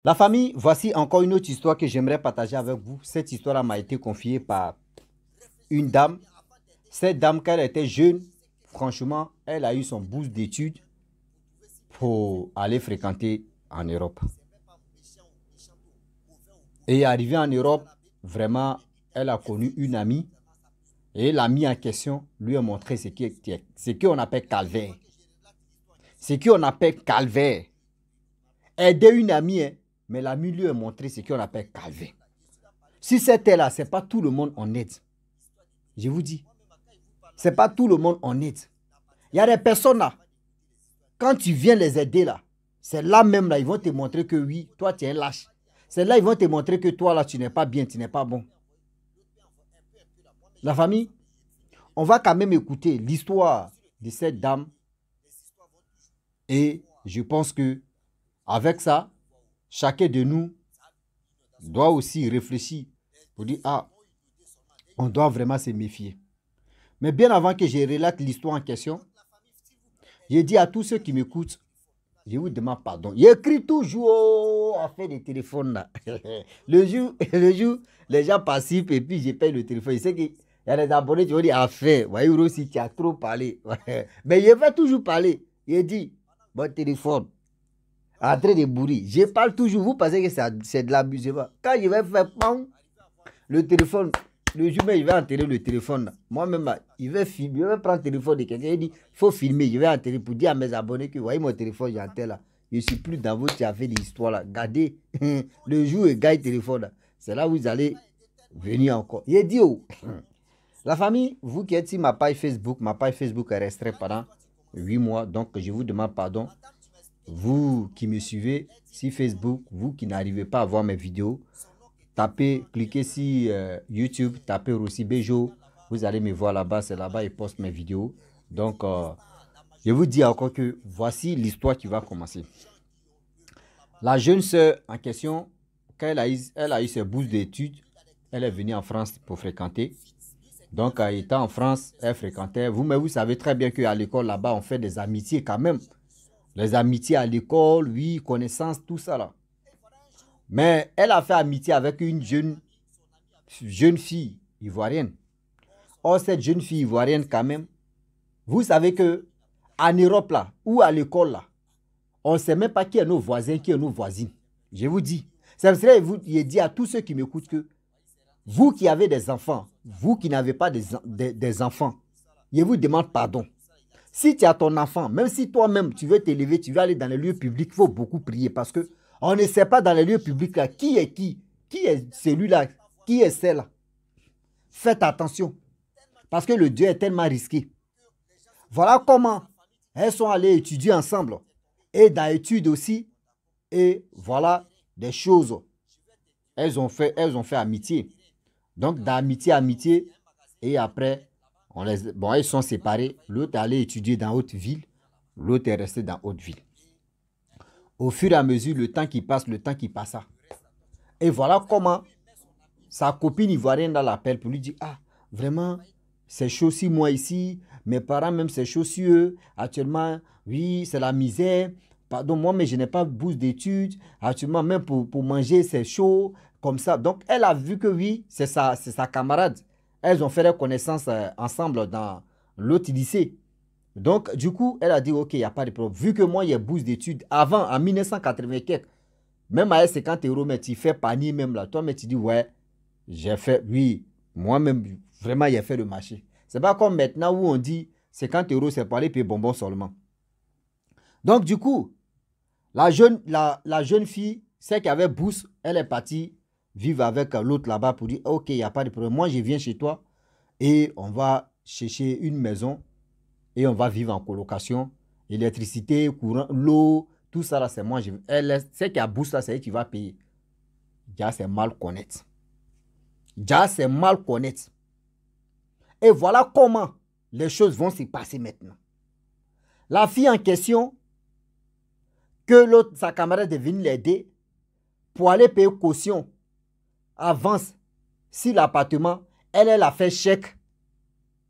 La famille, voici encore une autre histoire que j'aimerais partager avec vous. Cette histoire m'a été confiée par une dame. Cette dame, quand elle était jeune, franchement, elle a eu son bourse d'études pour aller fréquenter en Europe. Et arrivée en Europe, vraiment, elle a connu une amie. Et l'amie en question lui a montré ce qu'on appelle calvaire. Ce qu'on appelle calvaire. Aider une amie, hein, mais l'amie lui a montré ce qu'on appelle calvaire. Si c'était là, ce n'est pas tout le monde en aide. Je vous dis, ce n'est pas tout le monde en aide. Il y a des personnes là, quand tu viens les aider là, c'est là même là, ils vont te montrer que oui, toi tu es un lâche. C'est là ils vont te montrer que toi là, tu n'es pas bien, tu n'es pas bon. La famille, on va quand même écouter l'histoire de cette dame et je pense que avec ça, chacun de nous doit aussi réfléchir pour dire, ah, on doit vraiment se méfier. Mais bien avant que je relate l'histoire en question, j'ai dit à tous ceux qui m'écoutent, je vous demande pardon. J'écris toujours à faire des téléphones là. Le jour, les gens participent et puis je paye le téléphone. Je sais qu'il y a des abonnés qui vont dire à faire. Voyez, aussi, tu as trop parlé. Mais je vais toujours parler. Je dis, bon téléphone, en train de bourrer. Je parle toujours. Vous pensez que c'est de l'abusement. Quand je vais faire, le téléphone, le jour même, je vais enterrer le téléphone. Moi-même, il va filmer, je vais prendre le téléphone de quelqu'un. Il dit, il faut filmer. Je vais enterrer pour dire à mes abonnés que, voyez mon téléphone, j'enterre là. Je ne suis plus dans votre affaire d'histoire là. Regardez, le jour où il gagne le téléphone, c'est là où vous allez venir encore. Il dit, oh, la famille, vous qui êtes sur ma page Facebook est restreinte pendant 8 mois. Donc, je vous demande pardon. Vous qui me suivez sur Facebook, vous qui n'arrivez pas à voir mes vidéos, tapez, cliquez sur YouTube, tapez Rossi Bejo, vous allez me voir là-bas, c'est là-bas, il poste mes vidéos. Donc, je vous dis encore que voici l'histoire qui va commencer. La jeune sœur en question, quand elle a eu ses bourses d'études, elle est venue en France pour fréquenter. Donc, étant en France, elle fréquentait. Mais vous savez très bien qu'à l'école, là-bas, on fait des amitiés quand même. Les amitiés à l'école, oui, connaissances, tout ça là. Mais elle a fait amitié avec une jeune fille ivoirienne. Or, cette jeune fille ivoirienne, quand même, vous savez que en Europe, là, ou à l'école, là, on ne sait même pas qui est nos voisins, qui est nos voisines. Je vous dis. C'est pour ça que je dis à tous ceux qui m'écoutent que vous qui avez des enfants, vous qui n'avez pas des enfants, je vous demande pardon. Si tu as ton enfant, même si toi-même tu veux t'élever, tu veux aller dans les lieux publics, il faut beaucoup prier parce que on ne sait pas dans les lieux publics là qui est celui-là, qui est celle-là. Faites attention parce que le Dieu est tellement risqué. Voilà comment elles sont allées étudier ensemble et dans l'étude aussi et voilà des choses. Elles ont fait amitié. Donc d'amitié et après ils sont séparés. L'autre est allé étudier dans haute ville, l'autre est resté dans haute ville. Au fur et à mesure, le temps qui passa. Et voilà comment sa copine ivoirienne l'appelle pour lui dire, ah, vraiment, c'est chaud sur moi ici, mes parents même c'est chaud sur eux. Actuellement, oui, c'est la misère. Pardon, moi, mais je n'ai pas de bourse d'études. Actuellement, même pour manger, c'est chaud, comme ça. Donc, elle a vu que oui, c'est sa camarade. Elles ont fait leur connaissance ensemble dans l'autre lycée. Donc, du coup, elle a dit, ok, il n'y a pas de problème. Vu que moi, il y a bourse d'études, avant, en 1984, même à 50 euros, mais tu fais panier même là. Toi, mais tu dis, ouais, j'ai fait, oui, moi-même, vraiment, il a fait le marché. C'est pas comme maintenant où on dit 50 euros, c'est pour aller payer bonbons seulement. Donc, du coup, la jeune fille, celle qui avait bourse, elle est partie vivre avec l'autre là-bas pour dire, ok, il n'y a pas de problème. Moi, je viens chez toi et on va chercher une maison et on va vivre en colocation. Électricité, courant, l'eau, tout ça là, c'est moi. Celle qui a bourse là, c'est elle qui va payer. Déjà, c'est mal connaître. Déjà, c'est mal connaître. Et voilà comment les choses vont se passer maintenant. La fille en question, que l'autre, sa camarade est venue l'aider pour aller payer caution, avance, sur l'appartement, elle a fait chèque.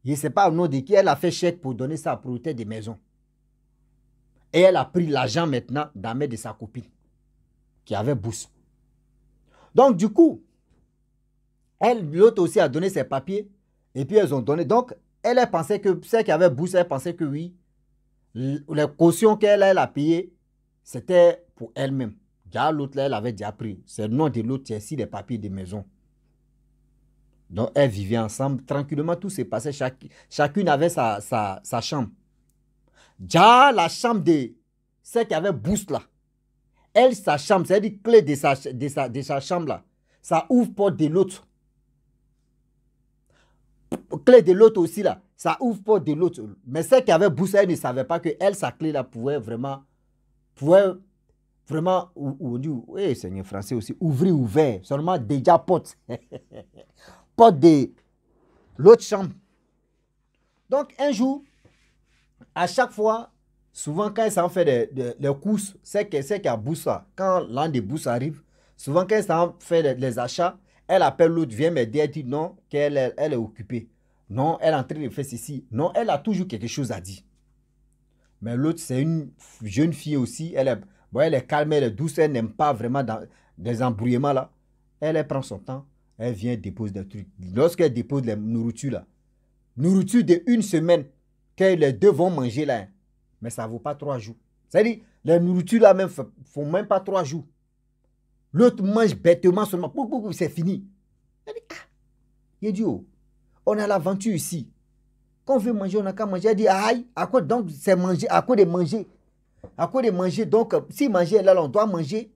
Je ne sais pas au nom de qui, elle a fait chèque pour donner ça à la propriétaire des maisons. Et elle a pris l'argent maintenant dans la main de sa copine, qui avait bourse. Donc, du coup, l'autre aussi a donné ses papiers et puis elles ont donné. Donc, elle pensait que celle qui avait bourse, elle pensait que oui, les cautions qu'elle a payées, c'était pour elle-même. Déjà, l'autre, elle avait déjà pris. C'est le nom de l'autre, c'est ici les papiers de maison. Donc, elles vivaient ensemble. Tranquillement, tout s'est passé. Chacune avait sa chambre. Déjà, la chambre de celle qui avait bourse là, elle, sa chambre, c'est-à-dire clé de sa chambre là, ça ouvre porte de l'autre. Clé de l'autre aussi là, ça ouvre porte de l'autre. Mais celle qui avait bourse, elle ne savait pas que elle, sa clé là, pouvait vraiment, on dit, oui, Seigneur français aussi, ouvert, seulement déjà porte. Porte de l'autre chambre. Donc, un jour, à chaque fois, souvent quand ça en fait les courses, c'est qui a bourse là. Quand l'an des bourses arrive, souvent quand ça en fait les achats, elle appelle l'autre, vient m'aider, elle dit non, qu'elle est occupée. Non, elle est en train de faire ceci. Non, elle a toujours quelque chose à dire. Mais l'autre, c'est une jeune fille aussi. Elle est calme, elle est douce, elle n'aime pas vraiment des embrouillements là. Elle prend son temps, elle vient déposer des trucs. Lorsqu'elle dépose les nourritures là, nourriture de une semaine, que les deux vont manger là, mais ça ne vaut pas 3 jours. C'est-à-dire, les nourritures là même font même pas 3 jours. L'autre mange bêtement seulement, c'est fini. Il dit, oh, on a l'aventure ici. Quand on veut manger, on n'a qu'à manger. Elle dit, aïe, à quoi donc c'est manger, à quoi de manger? À quoi de manger? Donc, si manger là, on doit manger.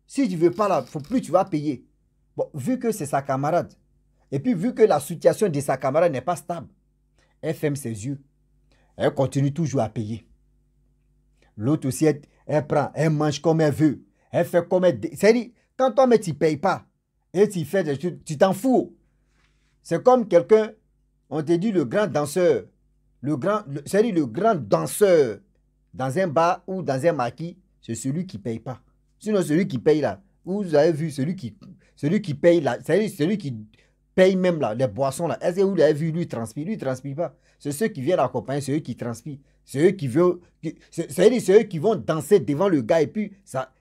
Si tu ne veux pas là, il ne faut plus, tu vas payer. Bon, vu que c'est sa camarade, et puis vu que la situation de sa camarade n'est pas stable, elle ferme ses yeux. Elle continue toujours à payer. L'autre aussi, elle prend, elle mange comme elle veut. Elle fait comme elle... C'est-à-dire, quand toi, mais tu ne payes pas, et tu fais des choses, tu t'en fous. C'est comme quelqu'un, on te dit le grand danseur, c'est-à-dire le grand danseur dans un bar ou dans un maquis, c'est celui qui ne paye pas. Sinon, celui qui paye là, vous avez vu, celui qui paye là, c'est-à-dire celui qui paye même là, les boissons là, est-ce que vous l'avez vu, lui, il transpire? Lui, il ne transpire pas. C'est ceux qui viennent l'accompagner, c'est eux qui transpirent. C'est eux qui veulent, c'est-à-dire c'est eux qui vont danser devant le gars et puis ça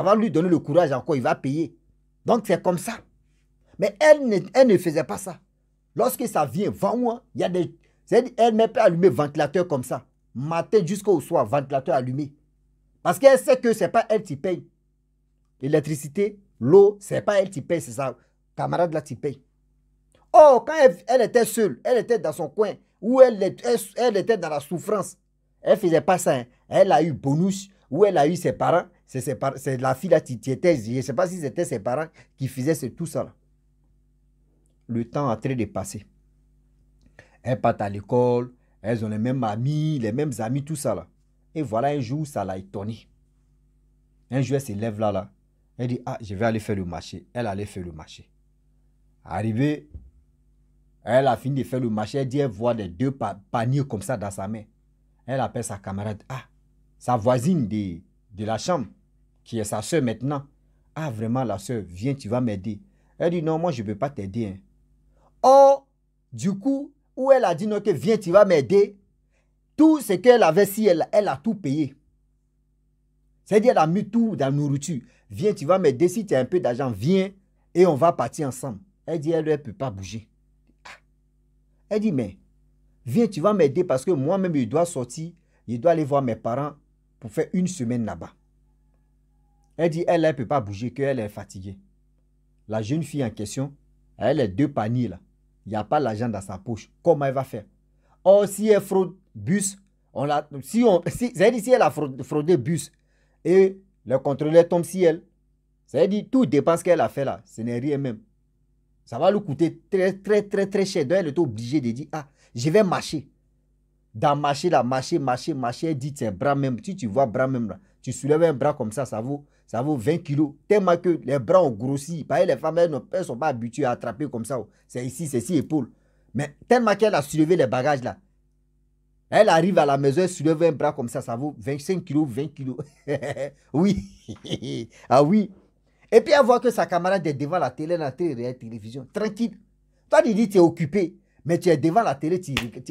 va lui donner le courage encore, il va payer. Donc, c'est comme ça. Mais elle ne faisait pas ça. Lorsque ça vient, vends-moi, il y a des... C'est-à-dire, elle ne met pas allumer ventilateur comme ça. Matin jusqu'au soir, ventilateur allumé. Parce qu'elle sait que ce n'est pas elle qui paye. L'électricité, l'eau, ce n'est pas elle qui paye, c'est sa camarade là qui paye. Oh, quand elle était seule, elle était dans son coin, où elle était dans la souffrance, elle ne faisait pas ça. Hein. Elle a eu bonus, où elle a eu ses parents. C'est la fille là qui était, je ne sais pas si c'était ses parents qui faisaient tout ça. Là. Le temps a très dépassé. Elles partent à l'école, elles ont les mêmes amis, tout ça là. Et voilà, un jour, ça l'a étonné. Un jour, elle se lève là. Elle dit, ah, je vais aller faire le marché. Elle allait faire le marché. Arrivée, elle a fini de faire le marché. Elle dit, elle voit les 2 paniers comme ça dans sa main. Elle appelle sa camarade. Ah, sa voisine de la chambre, qui est sa soeur maintenant. Ah, vraiment, la soeur, viens, tu vas m'aider. Elle dit, non, moi, je ne peux pas t'aider. Hein. Oh, du coup, où elle a dit, non, que viens, tu vas m'aider. Tout ce qu'elle avait, si elle a tout payé. C'est-à-dire, elle a mis tout dans la nourriture. Viens, tu vas m'aider. Si tu as un peu d'argent, viens et on va partir ensemble. Elle dit, elle ne peut pas bouger. Elle dit, mais viens, tu vas m'aider parce que moi-même, je dois sortir. Je dois aller voir mes parents pour faire 1 semaine là-bas. Elle dit, elle ne peut pas bouger, qu'elle est fatiguée. La jeune fille en question, elle a 2 paniers là. Il n'y a pas l'argent dans sa poche. Comment elle va faire? Oh, si elle fraude bus, si elle a fraudé bus et le contrôleur tombe sur elle, ça veut dire tout dépense qu'elle a fait là, ce n'est rien même. Ça va lui coûter très cher. Donc elle est obligée de dire, ah, je vais marcher. Dans marcher là, marcher, elle dit, c'est bras même. Si tu vois bras même là, tu soulèves un bras comme ça vaut 20 kilos. Tellement que les bras ont grossi. Parce que les femmes, elles ne sont pas habituées à attraper comme ça. C'est ici, c'est ici, épaule. Mais tellement qu'elle a soulevé les bagages là, elle arrive à la maison, elle soulève un bras comme ça vaut 25 kilos, 20 kilos. Oui. Ah oui. Et puis elle voit que sa camarade est devant la télé, la télévision. Tranquille. Toi, tu dis tu es occupé. Mais tu es devant la télé.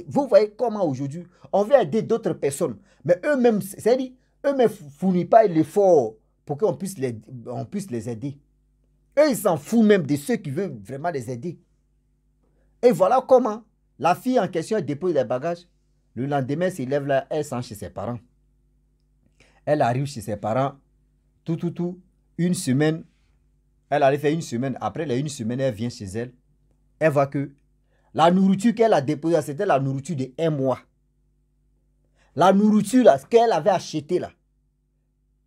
Vous voyez comment aujourd'hui, on veut aider d'autres personnes. Mais eux-mêmes, c'est-à-dire, eux-mêmes ne fournissent pas l'effort pour qu'on puisse les aider. Eux, ils s'en foutent même de ceux qui veulent vraiment les aider. Et voilà comment la fille en question dépose les bagages. Le lendemain, elle s'élève là, elle s'en chez ses parents. Elle arrive chez ses parents, une semaine. Elle allait faire une semaine. Après une semaine, elle vient chez elle. Elle voit que la nourriture qu'elle a déposée, c'était la nourriture de 1 mois. La nourriture là, qu'elle avait achetée là,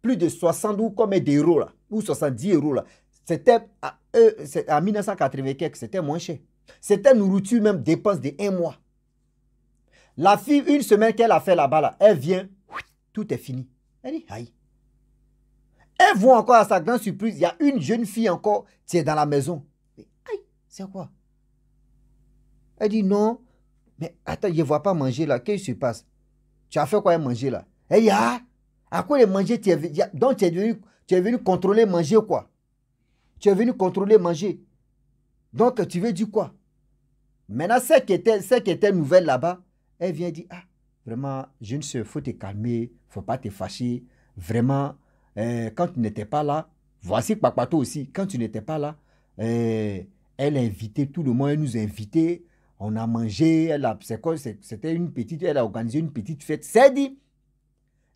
plus de 60 ou combien d'euros là, ou 70 euros là, c'était en 1980, c'était moins cher. C'était nourriture même dépense de 1 mois. La fille, une semaine qu'elle a fait là-bas, là, elle vient, tout est fini. Elle dit, aïe. Elle voit encore à sa grande surprise, il y a une jeune fille encore qui est dans la maison. Aïe, c'est quoi? Elle dit, non, mais attends, je ne vois pas manger là, qu'est-ce qui se passe? Tu as fait quoi manger là? Elle dit, ah, à quoi les manger? Donc tu es venu contrôler manger quoi? Tu es venu contrôler manger. Donc tu veux dire quoi? Maintenant, celle qui était nouvelle là-bas, elle vient dire, ah, vraiment, jeune soeur, il faut te calmer, il ne faut pas te fâcher. Vraiment, quand tu n'étais pas là, voici Papato aussi, quand tu n'étais pas là, elle a invité tout le monde, elle nous a invités, on a mangé, c'était une petite, elle a organisé une petite fête. C'est dit,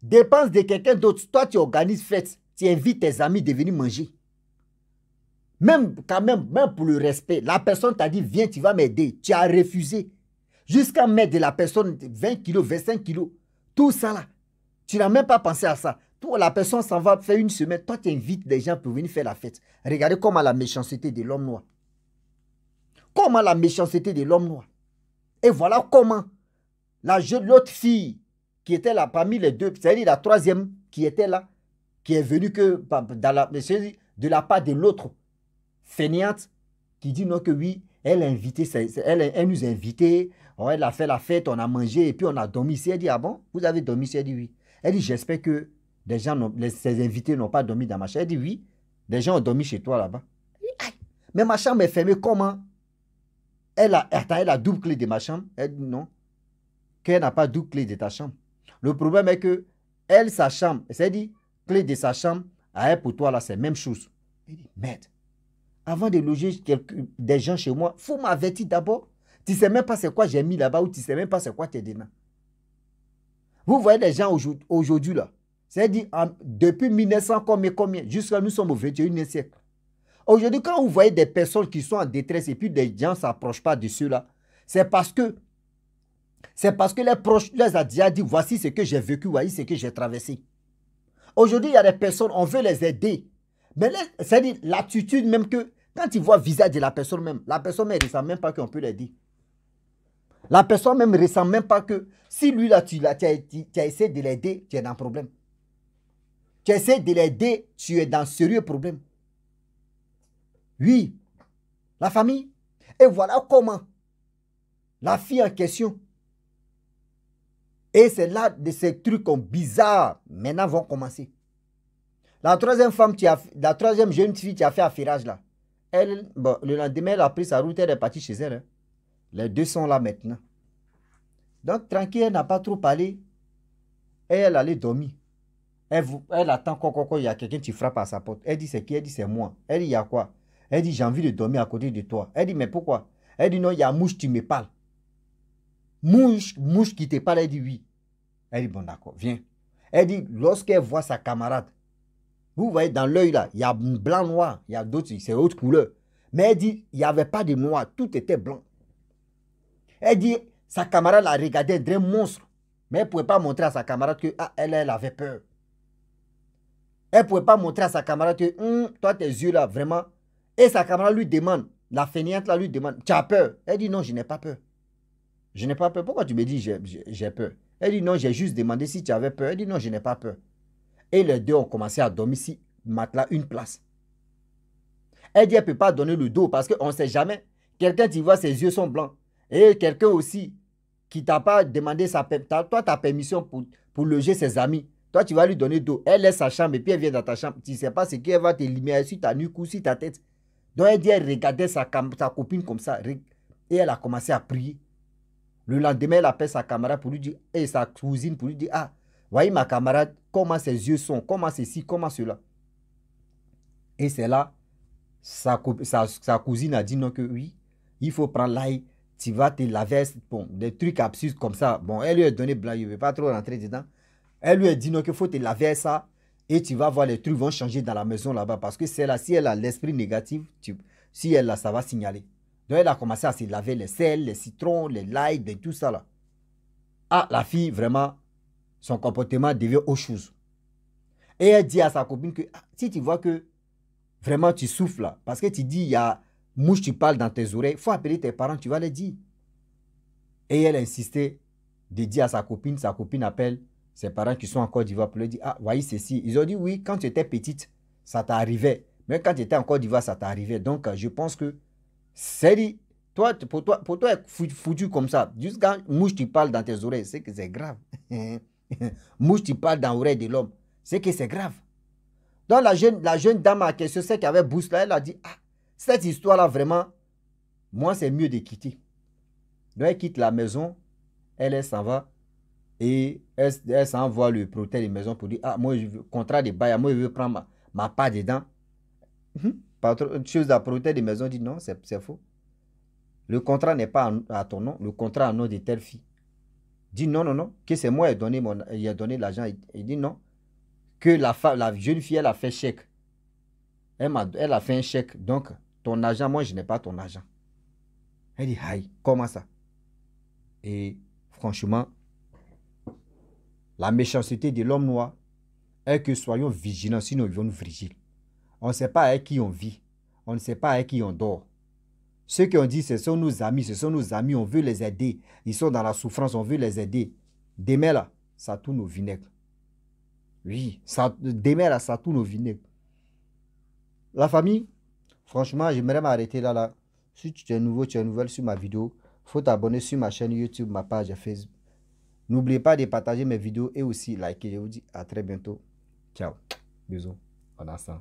dépense de quelqu'un d'autre, toi tu organises fête, tu invites tes amis de venir manger. Même pour le respect, la personne t'a dit, viens, tu vas m'aider. Tu as refusé. Jusqu'à mettre de la personne 20 kilos, 25 kilos. Tout ça là. Tu n'as même pas pensé à ça. Toi, la personne s'en va faire une semaine. Toi, tu invites des gens pour venir faire la fête. Regardez comment la méchanceté de l'homme noir. Comment la méchanceté de l'homme noir. Et voilà comment l'autre fille qui était là parmi les deux, c'est-à-dire la troisième qui était là, qui est venue que de la part de l'autre fainéante qui dit non que oui, elle nous a invités, elle a fait la fête, on a mangé et puis on a dormi ici. Elle dit, ah bon, vous avez dormi ici? Elle dit oui. Elle dit, j'espère que des gens, ces invités n'ont pas dormi dans ma chambre. Elle dit oui, des gens ont dormi chez toi là-bas. Mais ma chambre est fermée, comment? Elle a double clé de ma chambre. Elle dit non, qu'elle n'a pas double clé de ta chambre. Le problème est que elle, sa chambre, c'est-à-dire clé de sa chambre, à elle pour toi là, c'est la même chose. Elle dit, merde. Avant de loger des gens chez moi, il faut m'avertir d'abord. Tu ne sais même pas c'est quoi j'ai mis là-bas ou tu ne sais même pas c'est quoi tes dedans. Vous voyez les gens aujourd'hui là. C'est-à-dire depuis 1900 combien jusqu'à nous sommes au 21e siècle. Aujourd'hui, quand vous voyez des personnes qui sont en détresse et puis des gens ne s'approchent pas de ceux-là, c'est parce que les proches les a déjà dit, voici ce que j'ai vécu, voici ce que j'ai traversé. Aujourd'hui, il y a des personnes, on veut les aider. Mais c'est-à-dire l'attitude même que, quand ils voient le visage de la personne même ne ressent même pas qu'on peut l'aider. La personne même ne ressent même pas que, si lui là, tu as essayé de l'aider, tu es dans un problème. Tu essaies de l'aider, tu es dans un sérieux problème. Oui, la famille. Et voilà comment la fille en question. Et c'est là de ces trucs bizarres maintenant vont commencer. La troisième jeune fille qui a fait affairage là, le lendemain, elle a pris sa route, elle est partie chez elle. Hein. Les deux sont là maintenant. Donc, tranquille, elle n'a pas trop parlé. Et elle allait dormir. Elle attend il y a quelqu'un qui frappe à sa porte. Elle dit, c'est qui? Elle dit, c'est moi. Elle dit, il y a quoi? Elle dit, j'ai envie de dormir à côté de toi. Elle dit, mais pourquoi? Elle dit, non, il y a Mouche, tu me parles. Mouche qui te parle, elle dit, oui. Elle dit, bon, d'accord, viens. Elle dit, lorsqu'elle voit sa camarade, vous voyez, dans l'œil là, il y a blanc, noir, il y a d'autres, c'est autre couleur. Mais elle dit, il n'y avait pas de noir, tout était blanc. Elle dit, sa camarade la regardait d'un monstre. Mais elle ne pouvait pas montrer à sa camarade que elle avait peur. Elle ne pouvait pas montrer à sa camarade que, toi, tes yeux là, vraiment. Et sa camarade lui demande, la fainéante là lui demande, tu as peur? Elle dit, non, je n'ai pas peur. Je n'ai pas peur. Pourquoi tu me dis, j'ai peur? Elle dit, non, j'ai juste demandé si tu avais peur. Elle dit, non, je n'ai pas peur. Et les deux ont commencé à dormir ici, matelas, une place. Elle dit, elle ne peut pas donner le dos parce qu'on ne sait jamais. Quelqu'un, tu vois, ses yeux sont blancs. Et quelqu'un aussi qui ne t'a pas demandé ta permission pour loger ses amis. Toi, tu vas lui donner le dos. Elle laisse sa chambre et puis elle vient dans ta chambre. Tu ne sais pas ce qu'elle va te limer sur ta nuque ou sur ta tête. Donc, elle dit, elle regardait sa copine comme ça. Et elle a commencé à prier. Le lendemain, elle appelle sa camarade pour lui dire, sa cousine pour lui dire, voyez ma camarade, comment ses yeux sont, comment ceci, comment cela. Et c'est là, sa cousine a dit non que oui, il faut prendre l'ail, tu vas te laver, bon, des trucs absurdes comme ça. Bon, elle lui a donné blanc, je ne vais pas trop rentrer dedans. Elle lui a dit non qu'il faut te laver ça et tu vas voir les trucs vont changer dans la maison là-bas parce que c'est là, si elle a l'esprit négatif, si elle a, ça va signaler. Donc elle a commencé à se laver les sels, les citrons, les l'ail, et tout ça là. Ah, la fille, vraiment, son comportement devient autre chose. Et elle dit à sa copine que si tu vois que vraiment tu souffles là, parce que tu dis il y a mouche, tu parles dans tes oreilles, il faut appeler tes parents, tu vas les dire. Et elle insistait de dire à sa copine appelle ses parents qui sont en Côte d'Ivoire pour lui dire ah, voyez ceci. Ils ont dit oui, quand tu étais petite, ça t'arrivait. Mais quand tu étais en Côte d'Ivoire, ça t'arrivait. Donc, je pense que c'est dit, toi, pour toi, être foutu comme ça, juste quand mouche, tu parles dans tes oreilles, c'est que c'est grave. Mouche, tu parles dans l'oreille de l'homme, c'est que c'est grave. Donc, la jeune dame à question, celle qui avait Boost là, elle a dit, ah, cette histoire-là, vraiment, moi, c'est mieux de quitter. Donc, elle quitte la maison, elle s'en va, et elle s'envoie le protège de maison pour dire, ah, moi, je veux, contrat de bail, moi, je veux prendre ma part dedans. Chose à protège de maison dit, non, c'est faux. Le contrat n'est pas à ton nom, le contrat à nom de telle fille. Dit non, non, non, que c'est moi qui ai donné l'argent. Il dit non, que la jeune fille, elle a fait chèque. Elle a fait un chèque. Donc, ton argent, moi, je n'ai pas ton argent. Elle dit, aïe, comment ça? Et franchement, la méchanceté de l'homme noir est que soyons vigilants, sinon ils vont nous vigiler. On ne sait pas avec qui on vit. On ne sait pas avec qui on dort. Ceux qui ont dit, ce sont nos amis, on veut les aider. Ils sont dans la souffrance, on veut les aider. Demain là, ça tourne au vinaigre. Oui, demain là, ça tourne au vinaigre. La famille, franchement, j'aimerais m'arrêter là. Si tu es nouveau, tu es nouvelle sur ma vidéo, il faut t'abonner sur ma chaîne YouTube, ma page Facebook. N'oubliez pas de partager mes vidéos et aussi liker. Je vous dis à très bientôt. Ciao. Bisous. En instant.